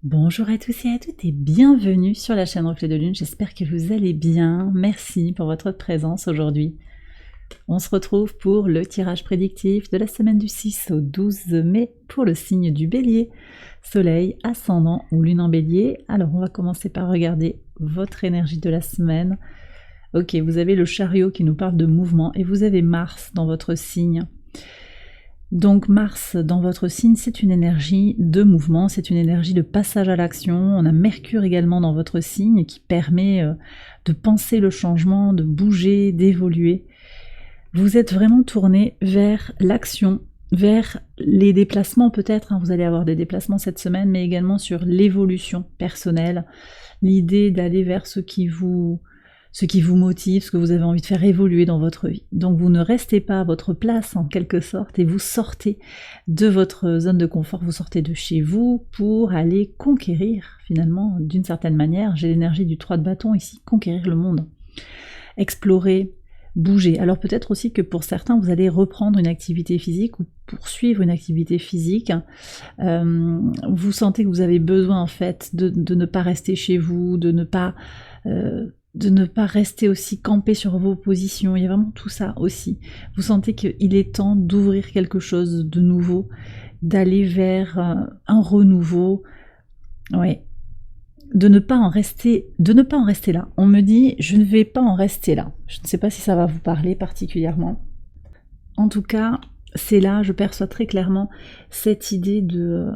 Bonjour à tous et à toutes et bienvenue sur la chaîne Reflet de Lune, j'espère que vous allez bien, merci pour votre présence aujourd'hui. On se retrouve pour le tirage prédictif de la semaine du 6 au 12 mai pour le signe du Bélier, Soleil, Ascendant ou Lune en Bélier. Alors on va commencer par regarder votre énergie de la semaine. Ok, vous avez le chariot qui nous parle de mouvement et vous avez Mars dans votre signe. Donc Mars dans votre signe, c'est une énergie de mouvement, c'est une énergie de passage à l'action. On a Mercure également dans votre signe qui permet de penser le changement, de bouger, d'évoluer. Vous êtes vraiment tourné vers l'action, vers les déplacements peut-être, vous allez avoir des déplacements cette semaine, mais également sur l'évolution personnelle, l'idée d'aller vers ce qui vous motive, ce que vous avez envie de faire évoluer dans votre vie. Donc vous ne restez pas à votre place en quelque sorte et vous sortez de votre zone de confort, vous sortez de chez vous pour aller conquérir finalement d'une certaine manière. J'ai l'énergie du 3 de bâton ici, conquérir le monde, explorer, bouger. Alors peut-être aussi que pour certains vous allez reprendre une activité physique ou poursuivre une activité physique. Vous sentez que vous avez besoin en fait de ne pas rester chez vous, de ne pas rester aussi campé sur vos positions, il y a vraiment tout ça aussi. Vous sentez qu'il est temps d'ouvrir quelque chose de nouveau, d'aller vers un renouveau, ouais. De ne pas en rester là. On me dit, je ne vais pas en rester là. Je ne sais pas si ça va vous parler particulièrement. En tout cas, c'est là, je perçois très clairement cette idée de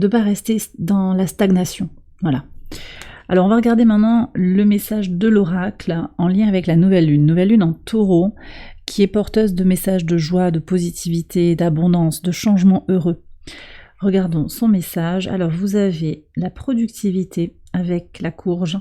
pas rester dans la stagnation. Voilà. Alors on va regarder maintenant le message de l'oracle en lien avec la nouvelle lune en taureau, qui est porteuse de messages de joie, de positivité, d'abondance, de changement heureux. Regardons son message. Alors vous avez la productivité avec la courge,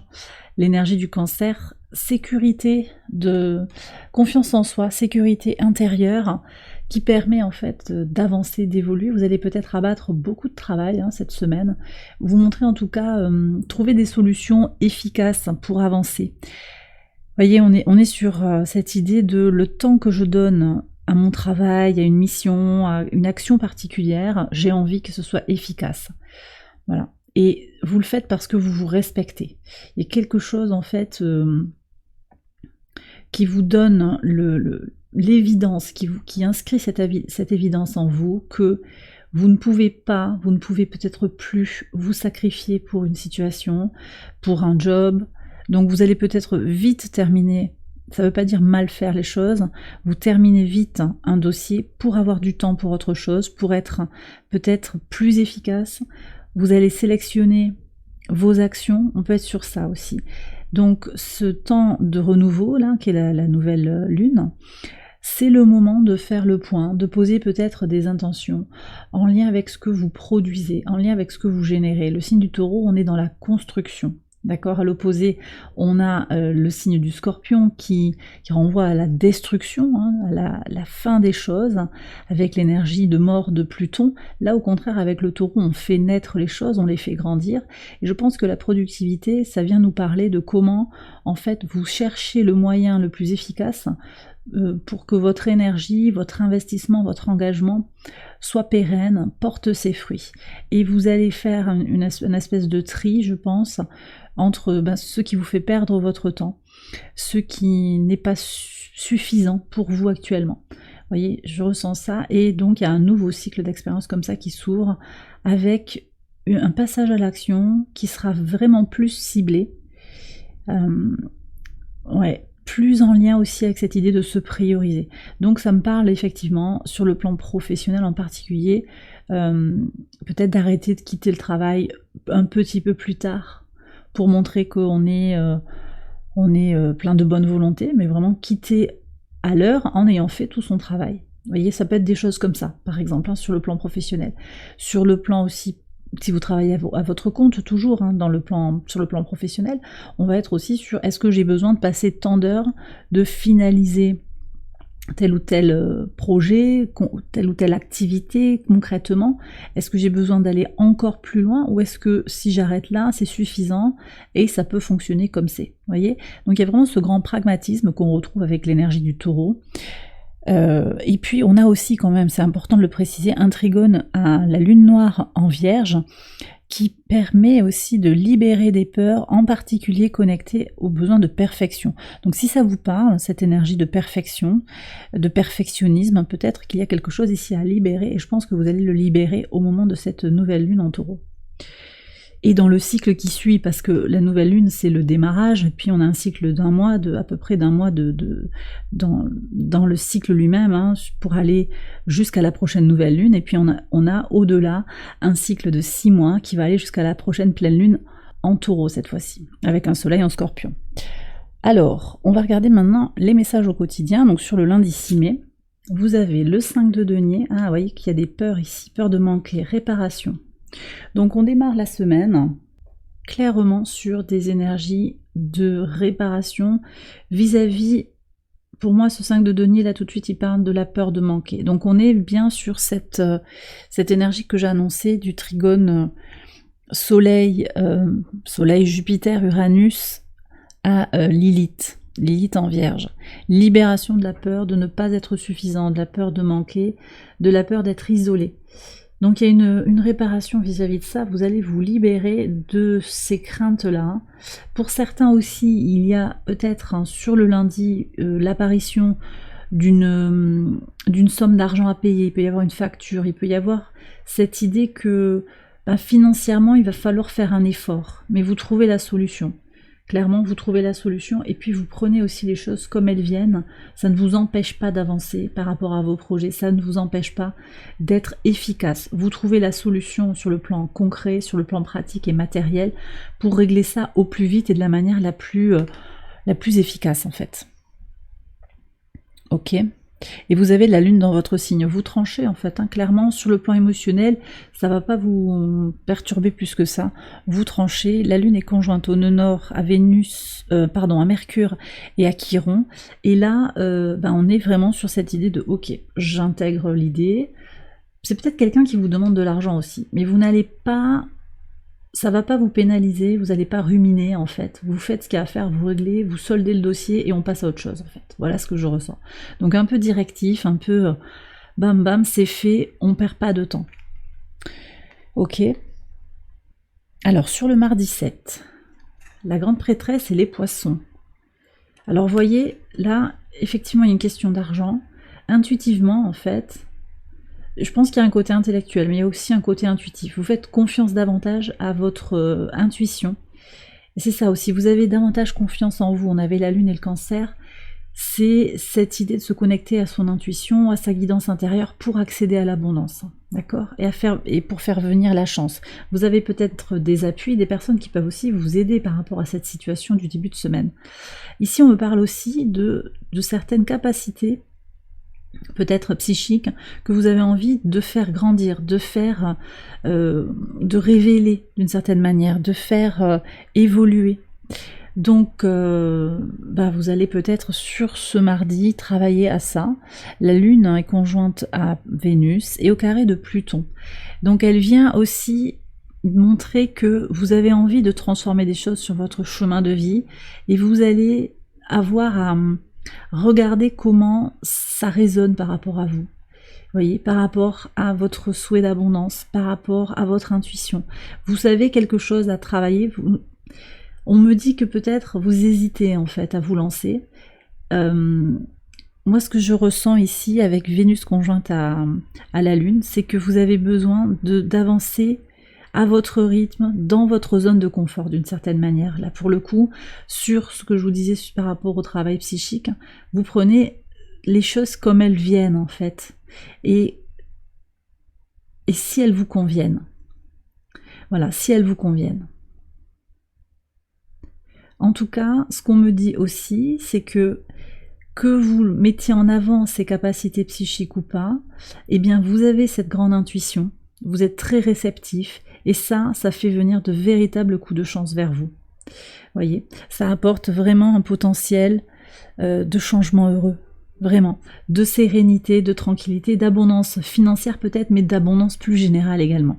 l'énergie du cancer, sécurité, de confiance en soi, sécurité intérieure, qui permet en fait d'avancer, d'évoluer. Vous allez peut-être abattre beaucoup de travail cette semaine. Vous montrez en tout cas trouver des solutions efficaces pour avancer. Vous voyez, on est sur cette idée de le temps que je donne à mon travail, à une mission, à une action particulière, j'ai envie que ce soit efficace. Voilà. Et vous le faites parce que vous vous respectez. Il y a quelque chose en fait qui vous donne l'évidence, qui inscrit cette évidence en vous, que vous ne pouvez peut-être plus vous sacrifier pour une situation, pour un job. Donc vous allez peut-être vite terminer. Ça ne veut pas dire mal faire les choses, vous terminez vite un dossier pour avoir du temps pour autre chose, pour être peut-être plus efficace. Vous allez sélectionner vos actions, on peut être sur ça aussi. Donc ce temps de renouveau, là, qui est la nouvelle lune, c'est le moment de faire le point, de poser peut-être des intentions en lien avec ce que vous produisez, en lien avec ce que vous générez. Le signe du taureau, on est dans la construction. D'accord, à l'opposé, on a le signe du scorpion qui renvoie à la destruction, à la fin des choses, avec l'énergie de mort de Pluton. Là, au contraire, avec le taureau, on fait naître les choses, on les fait grandir. Et je pense que la productivité, ça vient nous parler de comment, en fait, vous cherchez le moyen le plus efficace pour que votre énergie, votre investissement, votre engagement soit pérenne, porte ses fruits. Et vous allez faire une espèce de tri, je pense, entre ce qui vous fait perdre votre temps, ce qui n'est pas suffisant pour vous actuellement. Vous voyez, je ressens ça, et donc il y a un nouveau cycle d'expérience comme ça qui s'ouvre, avec un passage à l'action qui sera vraiment plus ciblé. Plus en lien aussi avec cette idée de se prioriser. Donc ça me parle effectivement, sur le plan professionnel en particulier, peut-être d'arrêter de quitter le travail un petit peu plus tard, pour montrer qu'on est plein de bonne volonté, mais vraiment quitter à l'heure en ayant fait tout son travail. Vous voyez, ça peut être des choses comme ça, par exemple, sur le plan professionnel. Sur le plan aussi, si vous travaillez à votre compte, toujours sur le plan professionnel, on va être aussi sur est-ce que j'ai besoin de passer tant d'heures, de finaliser tel ou tel projet, telle ou telle activité concrètement, est-ce que j'ai besoin d'aller encore plus loin, ou est-ce que si j'arrête là, c'est suffisant et ça peut fonctionner comme c'est, voyez. Donc il y a vraiment ce grand pragmatisme qu'on retrouve avec l'énergie du taureau. Et puis on a aussi quand même, c'est important de le préciser, un trigone à la lune noire en Vierge, qui permet aussi de libérer des peurs, en particulier connectées aux besoins de perfection. Donc si ça vous parle, cette énergie de perfection, de perfectionnisme, peut-être qu'il y a quelque chose ici à libérer, et je pense que vous allez le libérer au moment de cette nouvelle lune en Taureau. Et dans le cycle qui suit, parce que la nouvelle lune c'est le démarrage, et puis on a un cycle d'un mois, à peu près d'un mois dans le cycle lui-même, hein, pour aller jusqu'à la prochaine nouvelle lune, et puis on a au-delà un cycle de 6 mois qui va aller jusqu'à la prochaine pleine lune en Taureau cette fois-ci, avec un soleil en Scorpion. Alors, on va regarder maintenant les messages au quotidien. Donc sur le lundi 6 mai, vous avez le 5 de denier, vous voyez qu'il y a des peurs ici, peur de manquer, réparation. Donc on démarre la semaine clairement sur des énergies de réparation vis-à-vis, pour moi ce 5 de denier là tout de suite il parle de la peur de manquer. Donc on est bien sur cette énergie que j'ai annoncée du trigone Soleil, Jupiter, Uranus à Lilith. Lilith en Vierge. Libération de la peur de ne pas être suffisant, de la peur de manquer, de la peur d'être isolé. Donc il y a une réparation vis-à-vis de ça, vous allez vous libérer de ces craintes-là. Pour certains aussi, il y a peut-être sur le lundi l'apparition d'une somme d'argent à payer, il peut y avoir une facture, il peut y avoir cette idée que financièrement il va falloir faire un effort, mais vous trouvez la solution. Clairement, vous trouvez la solution et puis vous prenez aussi les choses comme elles viennent. Ça ne vous empêche pas d'avancer par rapport à vos projets, ça ne vous empêche pas d'être efficace. Vous trouvez la solution sur le plan concret, sur le plan pratique et matériel pour régler ça au plus vite et de la manière la plus efficace en fait. Ok. Et vous avez la lune dans votre signe, vous tranchez en fait, hein, clairement sur le plan émotionnel, ça va pas vous perturber plus que ça, vous tranchez, la lune est conjointe au nœud nord à Vénus, à Mercure et à Chiron, et là on est vraiment sur cette idée de ok, j'intègre l'idée, c'est peut-être quelqu'un qui vous demande de l'argent aussi, mais vous n'allez pas, ça va pas vous pénaliser, vous n'allez pas ruminer en fait, vous faites ce qu'il y a à faire, vous réglez, vous soldez le dossier et on passe à autre chose en fait, voilà ce que je ressens. Donc un peu directif, un peu bam bam, c'est fait, on perd pas de temps. Ok. Alors sur le mardi 7, la grande prêtresse et les poissons. Alors vous voyez, là, effectivement il y a une question d'argent, intuitivement en fait, je pense qu'il y a un côté intellectuel, mais il y a aussi un côté intuitif. Vous faites confiance davantage à votre intuition. Et c'est ça aussi, vous avez davantage confiance en vous. On avait la lune et le cancer. C'est cette idée de se connecter à son intuition, à sa guidance intérieure pour accéder à l'abondance. D'accord ? Et pour faire venir la chance. Vous avez peut-être des appuis, des personnes qui peuvent aussi vous aider par rapport à cette situation du début de semaine. Ici, on me parle aussi de certaines capacités peut-être psychique, que vous avez envie de faire grandir, de faire, de révéler d'une certaine manière, de faire évoluer. Donc, vous allez peut-être sur ce mardi travailler à ça. La Lune est conjointe à Vénus et au carré de Pluton. Donc, elle vient aussi montrer que vous avez envie de transformer des choses sur votre chemin de vie et vous allez avoir à regardez comment ça résonne par rapport à vous. Vous voyez, par rapport à votre souhait d'abondance, par rapport à votre intuition. Vous savez quelque chose à travailler. On me dit que peut-être vous hésitez en fait à vous lancer. Moi, ce que je ressens ici avec Vénus conjointe à la Lune, c'est que vous avez besoin d'avancer à votre rythme, dans votre zone de confort d'une certaine manière. Là, pour le coup, sur ce que je vous disais par rapport au travail psychique, vous prenez les choses comme elles viennent en fait. Et si elles vous conviennent. Voilà, si elles vous conviennent. En tout cas, ce qu'on me dit aussi, c'est que vous mettiez en avant ces capacités psychiques ou pas, eh bien vous avez cette grande intuition, vous êtes très réceptif, et ça fait venir de véritables coups de chance vers vous. Voyez, ça apporte vraiment un potentiel de changement heureux, vraiment, de sérénité, de tranquillité, d'abondance financière peut-être, mais d'abondance plus générale également.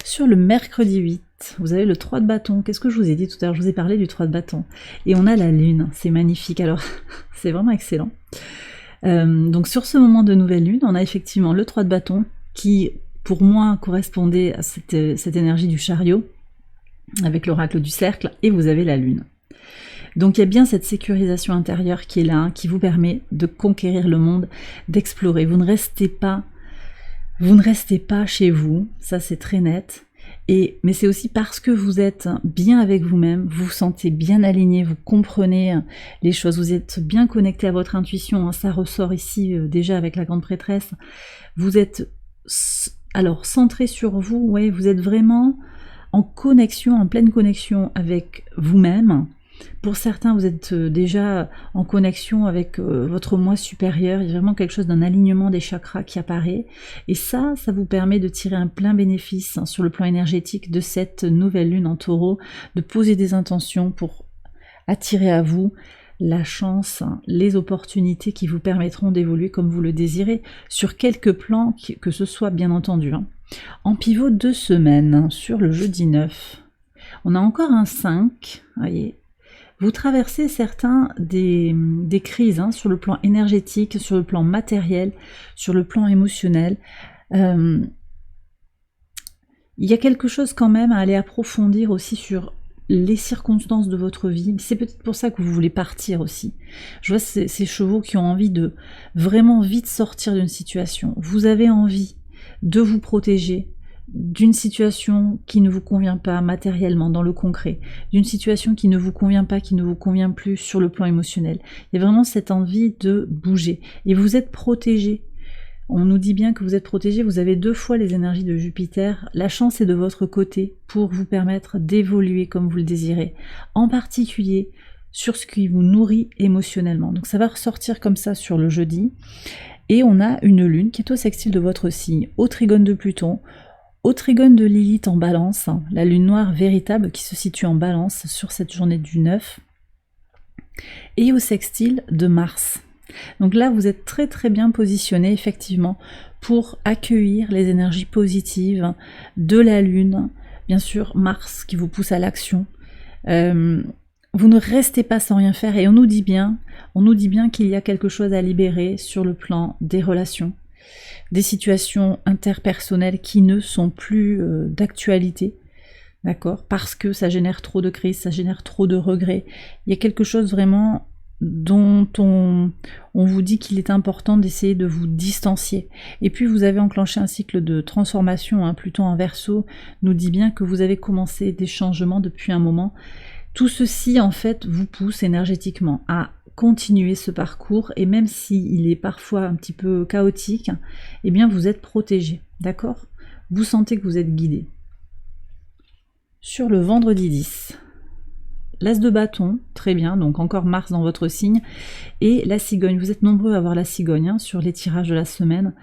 Sur le mercredi 8, vous avez le 3 de bâton. Qu'est-ce que je vous ai dit tout à l'heure? Je vous ai parlé du 3 de bâton. Et on a la lune, c'est magnifique. Alors, c'est vraiment excellent. Donc sur ce moment de nouvelle lune, on a effectivement le 3 de bâton qui pour moi, correspondait à cette énergie du chariot, avec l'oracle du cercle, et vous avez la lune. Donc il y a bien cette sécurisation intérieure qui est là, hein, qui vous permet de conquérir le monde, d'explorer. Vous ne restez pas chez vous, ça c'est très net. Mais c'est aussi parce que vous êtes bien avec vous-même, vous vous sentez bien aligné, vous comprenez les choses, vous êtes bien connecté à votre intuition, hein, ça ressort ici déjà avec la grande prêtresse. Vous êtes alors centré sur vous, ouais, vous êtes vraiment en connexion, en pleine connexion avec vous-même. Pour certains, vous êtes déjà en connexion avec votre moi supérieur. Il y a vraiment quelque chose d'un alignement des chakras qui apparaît. Et ça vous permet de tirer un plein bénéfice, hein, sur le plan énergétique de cette nouvelle lune en taureau, de poser des intentions pour attirer à vous la chance, hein, les opportunités qui vous permettront d'évoluer comme vous le désirez, sur quelques plans que ce soit, bien entendu. Hein. En pivot 2 semaines, hein, sur le jeudi 9, on a encore un 5, voyez. Vous traversez certains des crises, hein, sur le plan énergétique, sur le plan matériel, sur le plan émotionnel. Il y a quelque chose quand même à aller approfondir aussi sur les circonstances de votre vie. C'est peut-être pour ça que vous voulez partir aussi. Je vois ces chevaux qui ont envie de vraiment vite sortir d'une situation. Vous avez envie de vous protéger d'une situation qui ne vous convient pas matériellement dans le concret, d'une situation qui ne vous convient pas, qui ne vous convient plus sur le plan émotionnel. Il y a vraiment cette envie de bouger. Et vous êtes protégé. On nous dit bien que vous êtes protégé, vous avez 2 fois les énergies de Jupiter. La chance est de votre côté pour vous permettre d'évoluer comme vous le désirez. En particulier sur ce qui vous nourrit émotionnellement. Donc ça va ressortir comme ça sur le jeudi. Et on a une lune qui est au sextile de votre signe, au trigone de Pluton, au trigone de Lilith en balance, la lune noire véritable qui se situe en balance sur cette journée du 9, et au sextile de Mars. Donc là, vous êtes très très bien positionné effectivement pour accueillir les énergies positives de la lune, bien sûr Mars qui vous pousse à l'action. Vous ne restez pas sans rien faire, et on nous dit bien qu'il y a quelque chose à libérer sur le plan des relations, des situations interpersonnelles qui ne sont plus d'actualité, d'accord, parce que ça génère trop de crises, ça génère trop de regrets. Il y a quelque chose vraiment dont on vous dit qu'il est important d'essayer de vous distancier. Et puis vous avez enclenché un cycle de transformation, hein, Pluton en Verseau nous dit bien que vous avez commencé des changements depuis un moment. Tout ceci en fait vous pousse énergétiquement à continuer ce parcours, et même s'il est parfois un petit peu chaotique, eh bien vous êtes protégé, d'accord? Vous sentez que vous êtes guidé. Sur le vendredi 10, l'As de bâton, très bien, donc encore Mars dans votre signe, et la cigogne. Vous êtes nombreux à avoir la cigogne, hein, sur les tirages de la semaine.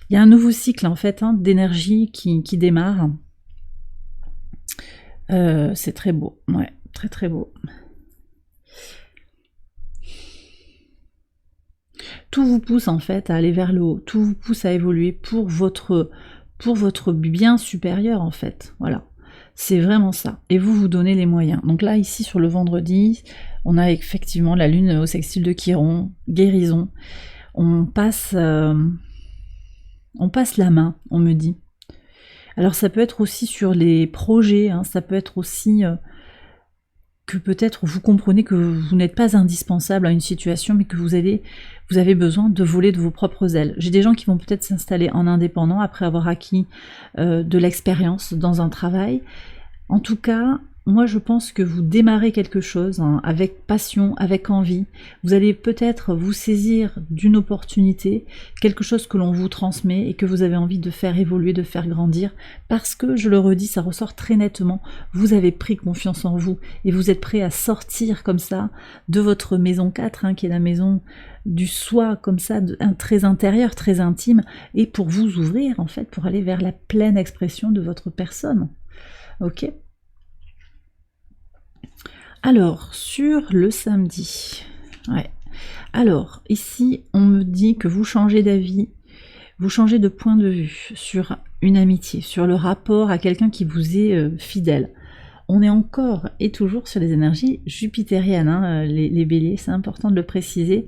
Il y a un nouveau cycle en fait, hein, d'énergie qui démarre. C'est très beau, ouais, très très beau. Tout vous pousse en fait à aller vers le haut, tout vous pousse à évoluer pour votre bien supérieur en fait, voilà. C'est vraiment ça, et vous vous donnez les moyens. Donc là, ici sur le vendredi, on a effectivement la lune au sextile de Chiron, guérison. On passe la main, on me dit. Alors ça peut être aussi sur les projets, hein, ça peut être aussi que peut-être vous comprenez que vous n'êtes pas indispensable à une situation, mais que vous avez besoin de voler de vos propres ailes. J'ai des gens qui vont peut-être s'installer en indépendant après avoir acquis de l'expérience dans un travail. En tout cas, moi je pense que vous démarrez quelque chose, hein, avec passion, avec envie. Vous allez peut-être vous saisir d'une opportunité, quelque chose que l'on vous transmet et que vous avez envie de faire évoluer, de faire grandir, parce que, je le redis, ça ressort très nettement, vous avez pris confiance en vous et vous êtes prêt à sortir comme ça de votre maison 4, hein, qui est la maison du soi, comme ça, très intérieur, très intime, et pour vous ouvrir en fait, pour aller vers la pleine expression de votre personne. Ok ? Alors, sur le samedi, ouais. Alors, ici, on me dit que vous changez d'avis, vous changez de point de vue sur une amitié, sur le rapport à quelqu'un qui vous est fidèle. On est encore et toujours sur les énergies jupitériennes, hein, les béliers, c'est important de le préciser.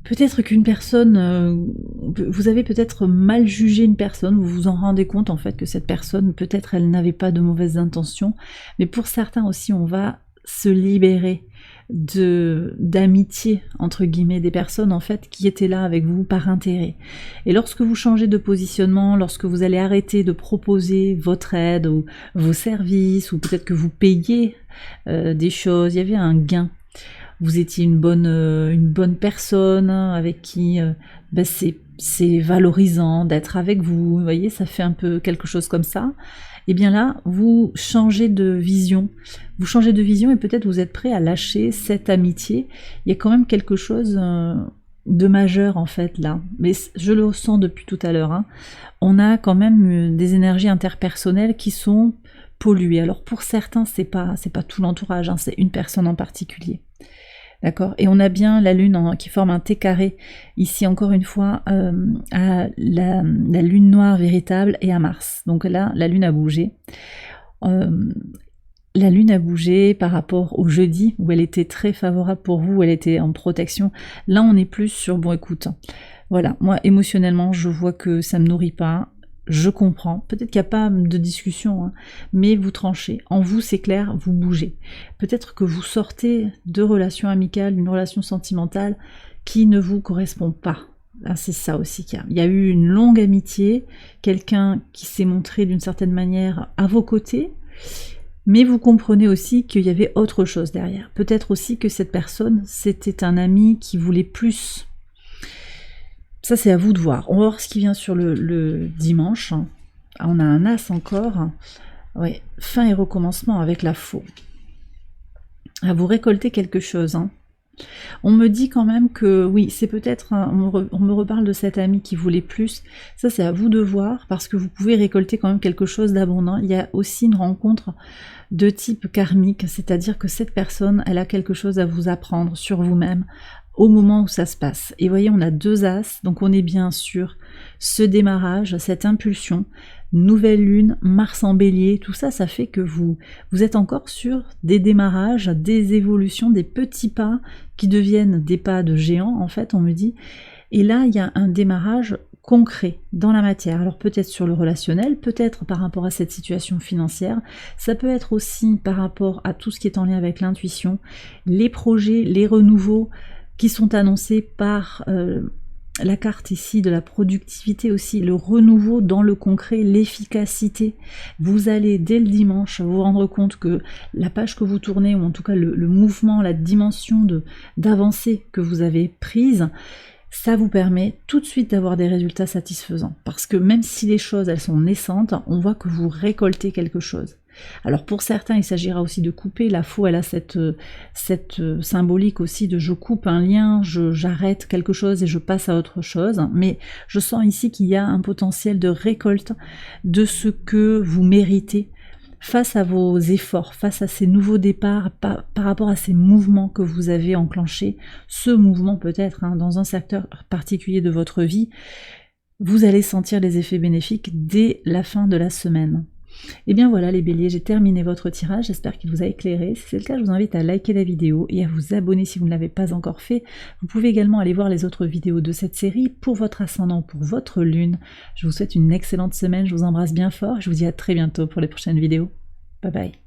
Peut-être qu'une personne, vous avez peut-être mal jugé une personne, vous vous en rendez compte en fait que cette personne, peut-être elle n'avait pas de mauvaises intentions, mais pour certains aussi on va se libérer d'amitié entre guillemets, des personnes en fait qui étaient là avec vous par intérêt. Et lorsque vous changez de positionnement, lorsque vous allez arrêter de proposer votre aide ou vos services, ou peut-être que vous payez des choses, il y avait un gain. Vous étiez une bonne personne avec qui ben c'est valorisant d'être avec vous, vous voyez, ça fait un peu quelque chose comme ça. Et bien là, vous changez de vision. Vous changez de vision et peut-être vous êtes prêt à lâcher cette amitié. Il y a quand même quelque chose de majeur en fait là. Mais je le ressens depuis tout à l'heure. Hein. On a quand même des énergies interpersonnelles qui sont polluées. Alors pour certains, c'est pas tout l'entourage, hein, c'est une personne en particulier. D'accord. Et on a bien la Lune qui forme un T carré, ici encore une fois, à la Lune noire véritable et à Mars. Donc là, la Lune a bougé. La Lune a bougé par rapport au jeudi, où elle était très favorable pour vous, où elle était en protection. Là, on est plus sur, bon écoute, voilà, moi émotionnellement, je vois que ça ne me nourrit pas. Je comprends, peut-être qu'il n'y a pas de discussion, hein, mais vous tranchez. En vous, c'est clair, vous bougez. Peut-être que vous sortez de relations amicales, d'une relation sentimentale qui ne vous correspond pas. Ah, c'est ça aussi qu'il y a. Il y a eu une longue amitié, quelqu'un qui s'est montré d'une certaine manière à vos côtés, mais vous comprenez aussi qu'il y avait autre chose derrière. Peut-être aussi que cette personne, c'était un ami qui voulait plus. Ça, c'est à vous de voir. On va voir ce qui vient sur le dimanche. Ah, on a un as encore. Oui, fin et recommencement avec la faux. À vous récolter quelque chose. Hein. On me dit quand même que, oui, c'est peut-être, on me reparle de cet ami qui voulait plus. Ça, c'est à vous de voir, parce que vous pouvez récolter quand même quelque chose d'abondant. Il y a aussi une rencontre de type karmique, c'est-à-dire que cette personne, elle a quelque chose à vous apprendre sur vous-même, au moment où ça se passe. Et voyez, on a deux as, donc on est bien sur ce démarrage, cette impulsion, nouvelle lune, Mars en bélier, tout ça, ça fait que vous êtes encore sur des démarrages, des évolutions, des petits pas qui deviennent des pas de géant, en fait, on me dit. Et là, il y a un démarrage concret dans la matière. Alors peut-être sur le relationnel, peut-être par rapport à cette situation financière, ça peut être aussi par rapport à tout ce qui est en lien avec l'intuition, les projets, les renouveaux, qui sont annoncés par la carte ici de la productivité aussi, le renouveau dans le concret, l'efficacité. Vous allez dès le dimanche vous rendre compte que la page que vous tournez, ou en tout cas le mouvement, la dimension d'avancée que vous avez prise, ça vous permet tout de suite d'avoir des résultats satisfaisants. Parce que même si les choses elles sont naissantes, on voit que vous récoltez quelque chose. Alors pour certains, il s'agira aussi de couper. La faux, elle a cette symbolique aussi de je coupe un lien, j'arrête quelque chose et je passe à autre chose. Mais je sens ici qu'il y a un potentiel de récolte de ce que vous méritez face à vos efforts, face à ces nouveaux départs, par rapport à ces mouvements que vous avez enclenchés. Ce mouvement peut-être dans un secteur particulier de votre vie, vous allez sentir les effets bénéfiques dès la fin de la semaine. Et bien voilà les béliers, j'ai terminé votre tirage, j'espère qu'il vous a éclairé. Si c'est le cas, je vous invite à liker la vidéo et à vous abonner si vous ne l'avez pas encore fait. Vous pouvez également aller voir les autres vidéos de cette série pour votre ascendant, pour votre lune. Je vous souhaite une excellente semaine, je vous embrasse bien fort et je vous dis à très bientôt pour les prochaines vidéos. Bye bye.